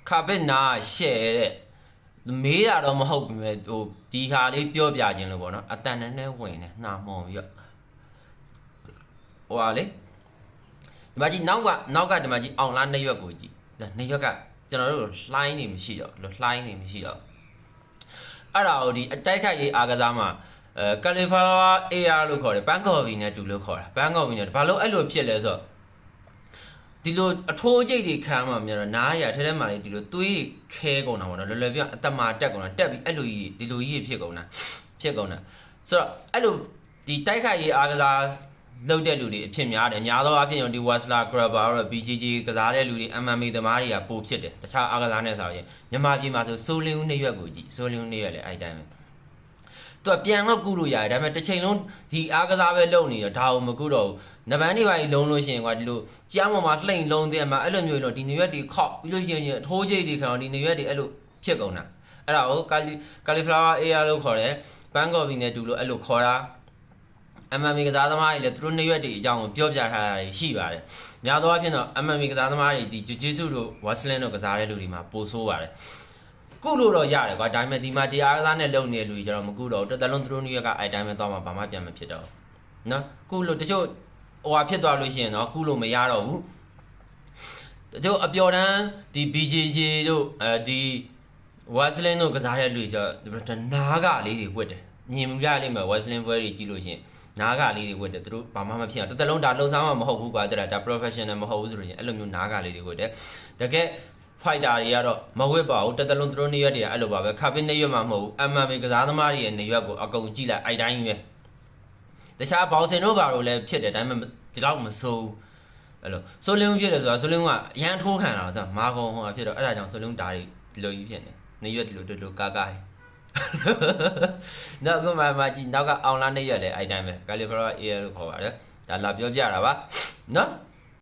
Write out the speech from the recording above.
卡贝拿写的，没啥都没好没都底下的标标进了不呢？啊，但是那问呢，那没有，哇嘞，你妈去脑壳你妈去အောင်လားနေရွက်ကိုကြည့်နေရွက်ကကျွန်တော်တို့လှိုင်းနေမရှိတော့လှိုင်းနေမရှိတော့အဲ့ဒါကိုဒီအတိုက်ခိုက်ရေးအားကစားမှာကယ်လီဖိုးနီးယား AR လို့ခေါ်တယ်ဘန်ကော့ဘီနဲ့တူလို့ခေါ်တာဘန်ကော့ဘီနဲ့ဘာလို့အဲ့လိုဖြစ်လဲဆိုတော့ဒီလိုအထိုးကျိတ်တွေခံမှမြန်တော့နားရထဲထဲမှာလေဒီလိုသွေးခဲကုန်တာပေါ့နော်လွယ်လွယ်ပြအတမာတက်ကုန်တာတက်ပြီးအဲ့လိုကြီးဒီလိုကြီးဖြစ်ကုန်တာဆိုတော့အဲ့လိုဒီတိုက်ခိုက်ရေးအားကစားလောက်တဲ့လူတွေအဖြစ်များတယ်များသောအားဖြင့်ဒီ Wrestler Grabber တော့ BJJ ကစားတဲ့လူတွေ MMA သမားတွေကပိုဖြစ်တယ်တခြားအားကစားနဲ့ဆိုရင်မြန်မာပြည်မှာဆိုစိုးလင်းဦးနေရွက်ကိုကြည့်စိုးလင်းဦးနေရွက်လည်းအဲ့တိုင်းပဲသူကပြန်တော့ကုလို့ရတယ်ဒါပေမဲ့တစ်ချိန်လုံးဒီအားကစားပဲလုပ်နေတော့ဒါကိုမကုတော့ဘူးနဗန်းတွေပါကြီးလုံးလို့ရှိရင်ကွာဒီလိုကြားပေါ်မှာလှိမ့်လုံးတဲ့မှာအဲ့လိုမျိုးတော့ဒီနေရွက်တွေခောက်ပြီးလို့ရှိရင်ထိုးကြိတ်တွေခံတော့ဒီနေရွက်တွေအဲ့လိုဖြစ်ကုန်တာအဲ့ဒါကိုကာလီဖလာဝါ AR လို့ခေါ်တယ်ဘန်ကော့ဘီနဲ့တူလို့အဲ့လိုခေါ်တာMMA ကစားသမားတွေလည်းသူတို့နေရွက်တွေအကြောင်းကိုပြောပြထားတာရှိပါတယ်။များသောအားဖြင့်တော့ MMA ကစားသမားတွေဒီဂျူဂျီဆူတို့ဝါစလင်တို့ကစားတဲ့လူတွေမှာပိုဆိုးပါတယ်။ကုလို့တော့ရတယ်ကွာဒါပေမဲ့ဒီမှာတရားကစားနဲ့လုံနေတဲ့လူတွေကျတော့မကုတော့တသက်လုံးသူတို့နေရွက်ကအဲ့တိုင်းပဲသွားမှာဘာမှပြန်မဖြစ်တော့ဘူး။နော်ကုလို့တချို့ဟိုဟာဖြစ်သွားလို့ရှိရင်တော့ကုလို့မရတော့ဘူး။တချို့အပျော်တမ်းဒီ BJJ တို့ဒီဝါစလင်တို့ကစားတဲ့လူတွေကျတော့နားကလေးတွေဝတ်တယ်။မြင်မှုရလိမ့်မယ်ဝါစလင်ပွဲတွေကြည့်လို့ရှိရင်နားကလေးတွေဝတ်တယ်သူတို့ဘာမှမဖြစ်အောင်တစ်သက်လုံးဒါလှုပ်ရှားမှမဟုတ်ဘူးကွာတဲ့ဒါ professional မဟုတ်ဘူးဆိုလို့ရှိရင်အဲ့လိုမျိုးနားကလေးတွေဝတ်တယ်တကယ် fighter တွေကတော့မဝတ်ပါဘူးတစ်သက်လုံးသူတို့နေရွက်တွေကအဲ့လိုပါပဲခါပင်းနေရွက်မှမဟုတ်ဘူး MMA ကစားသမားတွေရဲ့နေရွက်ကိုအကုန်ကြည့်လိုက်အဲ့တိုင်းပဲတခြားဘောင်စင်တို့ဘာလို့လဲဖြစ်တယ်ဒါပေမဲ့ဒီလောက်မဆိုးအဲ့လိုဆိုလင်းဖြစ်တယ်ဆိုတာဆိုလင်းကအရန်ထိုးခံတာတော့မာကုံဟိုဖြစ်တော့အဲ့ဒါကြောင့်ဆိုလင်းဒါတွေဒီလိုကြီးဖြစ်နေရွက်ဒီလိုကာကာနောက်ကမှကြည့်နောက်ကအောင်လာနေရွက်လေအဲ့တိုင်းပဲကာလီဖိုးနီးယား AR လို့ခေါ်ပါတယ်ဒါလာပြောပြတာပါနော်